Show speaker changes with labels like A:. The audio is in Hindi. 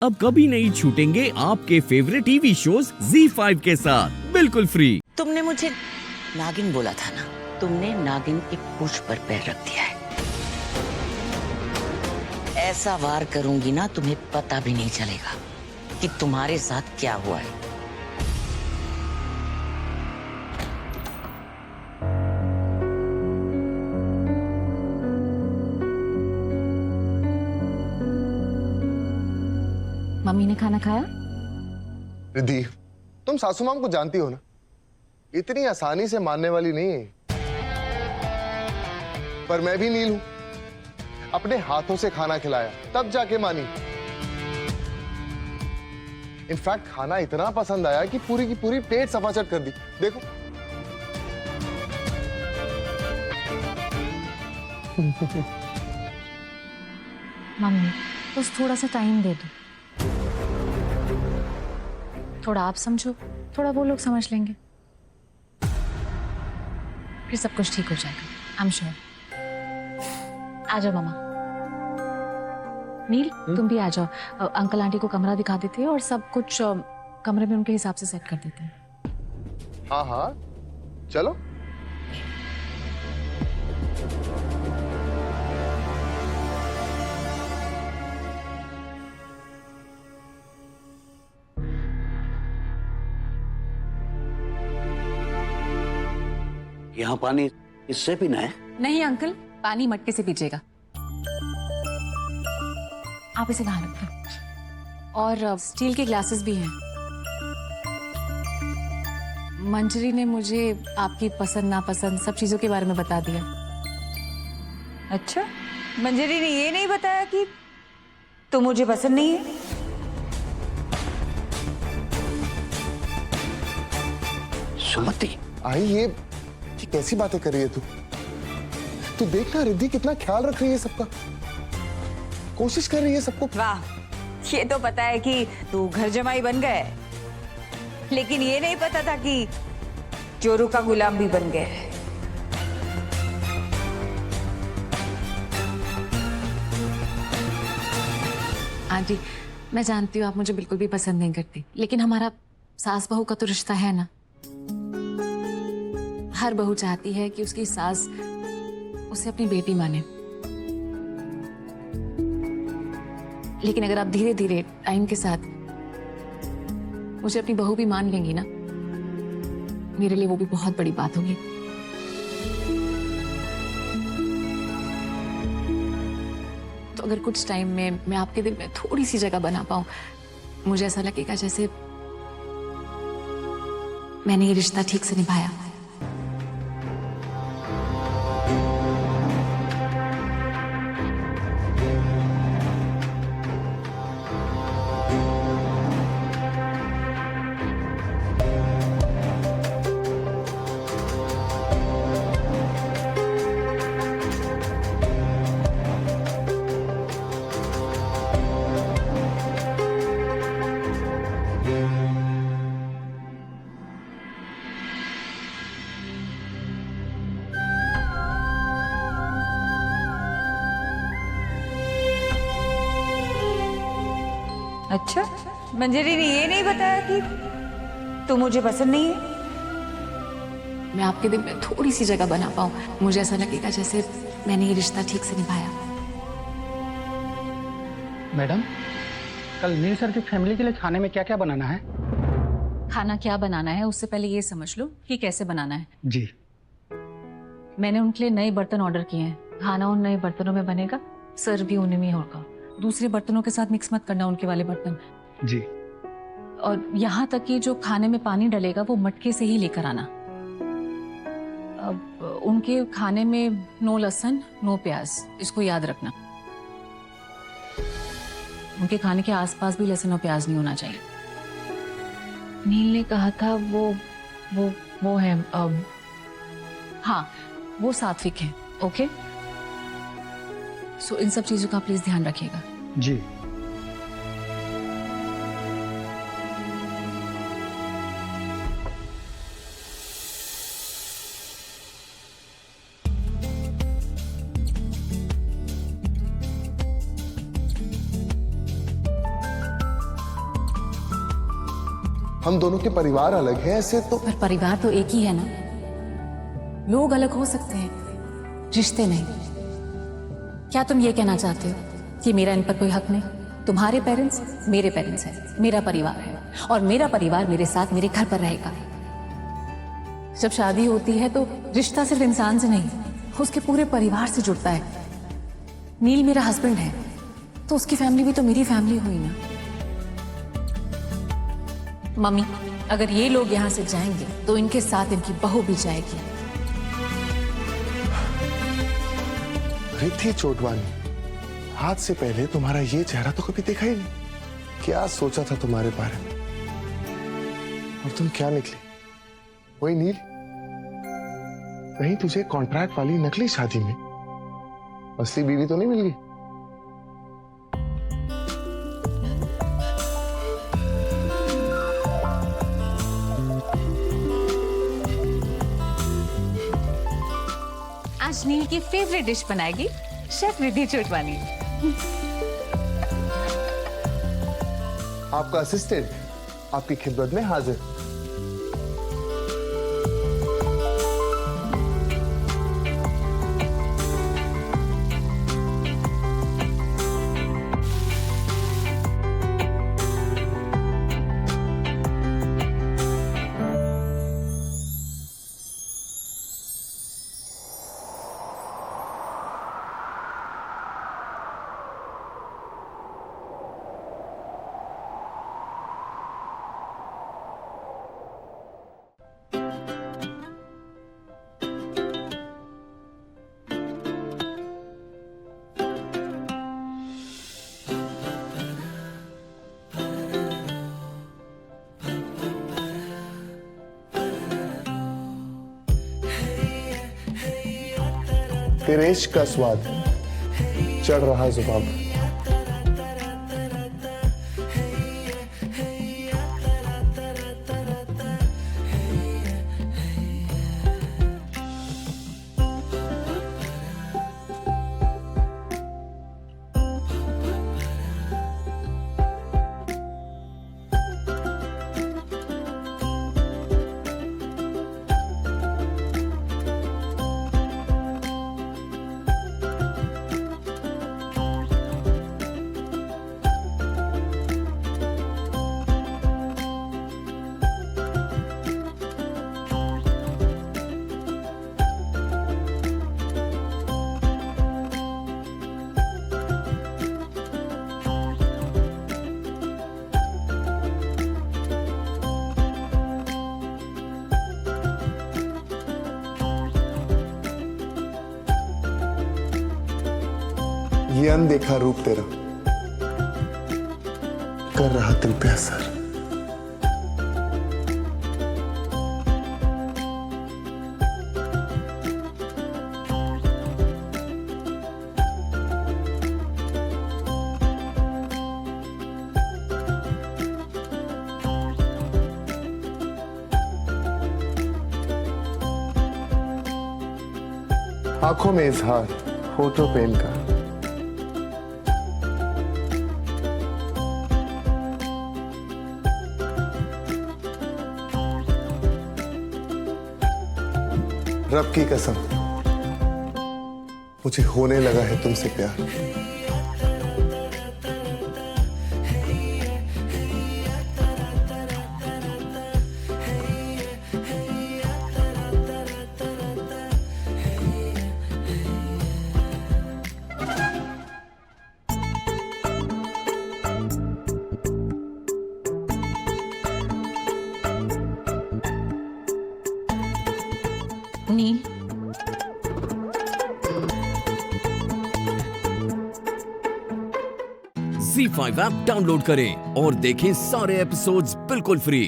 A: अब कभी नहीं छूटेंगे आपके फेवरेट टीवी शोज ZEE5 के साथ बिल्कुल फ्री।
B: तुमने मुझे नागिन बोला था ना, तुमने नागिन की पूंछ पर पैर रख दिया है। ऐसा वार करूंगी ना, तुम्हें पता भी नहीं चलेगा कि तुम्हारे साथ क्या हुआ है।
C: मम्मी ने खाना खाया?
D: रिद्धि, तुम सासू माम को जानती हो ना, इतनी आसानी से मानने वाली नहीं है। पर मैं भी नील हूं, अपने हाथों से खाना खिलाया तब जाके मानी। इनफैक्ट खाना इतना पसंद आया कि पूरी की पूरी पेट सफाचट कर दी। देखो
C: मम्मी बस थोड़ा सा टाइम दे दो, थोड़ा आप समझो, थोड़ा वो लोग समझ लेंगे, फिर सब कुछ ठीक हो जाएगा। I am sure. आ जाओ मामा। नील तुम भी आ जाओ। अंकल आंटी को कमरा दिखा देते हैं और सब कुछ कमरे में उनके हिसाब से सेट कर देते हैं।
D: हाँ हाँ चलो।
E: यहाँ पानी इससे पीना है?
C: नहीं अंकल, पानी मटके से पीजिएगा। आप इसे बाहर रखें। और स्टील के ग्लासेस भी हैं। मंजरी ने मुझे आपकी पसंद नापसंद सब चीजों के बारे में बता दिया।
F: अच्छा, मंजरी ने ये नहीं बताया कि तुम मुझे पसंद नहीं है?
E: सुमति,
D: आई ये कैसी बातें कर रही है तू? तू देखना रिद्धि कितना ख्याल रख रही है सबका, कोशिश कर रही है सबको।
F: वाह, ये तो पता है कि तू घर जमाई बन गए, लेकिन ये नहीं पता था कि चोरू का गुलाम भी बन गए।
C: आंटी मैं जानती हूँ आप मुझे बिल्कुल भी पसंद नहीं करती, लेकिन हमारा सास बहू का तो रिश्ता है ना। हर बहू चाहती है कि उसकी सास उसे अपनी बेटी माने, लेकिन अगर आप धीरे धीरे टाइम के साथ मुझे अपनी बहू भी मान लेंगी ना, मेरे लिए वो भी बहुत बड़ी बात होगी। तो अगर कुछ टाइम में मैं आपके दिल में थोड़ी सी जगह बना पाऊं, मुझे ऐसा लगेगा जैसे मैंने ये रिश्ता ठीक से निभाया।
F: अच्छा, मंजरी ने ये नहीं बताया कि तू मुझे पसंद नहीं है?
C: मैं आपके दिल में थोड़ी सी जगह बना पाऊं, मुझे ऐसा लगेगा जैसे मैंने ये रिश्ता ठीक से निभाया।
G: मैडम, कल नील सर की फैमिली के लिए खाने में क्या क्या बनाना है?
C: खाना क्या बनाना है उससे पहले ये समझ लो कि कैसे बनाना है।
G: जी।
C: मैंने उनके लिए नए बर्तन ऑर्डर किए हैं। खाना उन नए बर्तनों में बनेगा, सर्व भी उन्हीं में होगा। दूसरे बर्तनों के साथ मिक्स मत करना उनके वाले बर्तन।
G: जी।
C: और यहाँ तक कि जो खाने में पानी डलेगा वो मटके से ही लेकर आना। अब उनके खाने में नो लहसुन नो प्याज, इसको याद रखना। उनके खाने के आसपास भी लहसुन और प्याज नहीं होना चाहिए। नील ने कहा था वो है हाँ वो सात्विक है। ओके, सो इन सब चीजों का प्लीज ध्यान रखिएगा।
G: जी।
D: हम दोनों के परिवार अलग हैं, ऐसे तो
C: पर परिवार तो एक ही है ना। लोग अलग हो सकते हैं, रिश्ते नहीं। क्या तुम ये कहना चाहते हो कि मेरा इन पर कोई हक नहीं? तुम्हारे पेरेंट्स मेरे पेरेंट्स हैं, मेरा परिवार है, और मेरा परिवार मेरे साथ मेरे घर पर रहेगा। जब शादी होती है तो रिश्ता सिर्फ इंसान से नहीं, उसके पूरे परिवार से जुड़ता है। नील मेरा हस्बैंड है, तो उसकी फैमिली भी तो मेरी फैमिली हुई ना। मम्मी, अगर ये लोग यहां से जाएंगे तो इनके साथ इनकी बहू भी जाएगी।
D: रिद्धि चोटवानी, आज से पहले तुम्हारा ये चेहरा तो कभी देखा ही नहीं। क्या सोचा था तुम्हारे बारे में, और तुम क्या निकली? वही नील, कहीं तुझे कॉन्ट्रैक्ट वाली नकली शादी में असली बीवी तो नहीं मिल गई?
C: आज नील की फेवरेट डिश बनाएगी शेफ रिद्धि चोटवानी।
D: आपका असिस्टेंट आपकी खिदमत में हाजिर। तेरे इश्क का स्वाद चढ़ रहा जुबान पर। ये अनदेखा रूप तेरा कर रहा दिल पे असर। आंखों में इजहार, होठों पे इनकार। रब की कसम, मुझे होने लगा है तुमसे प्यार।
C: नील,
A: Z5 ऐप डाउनलोड करें और देखें सारे एपिसोड्स बिल्कुल फ्री।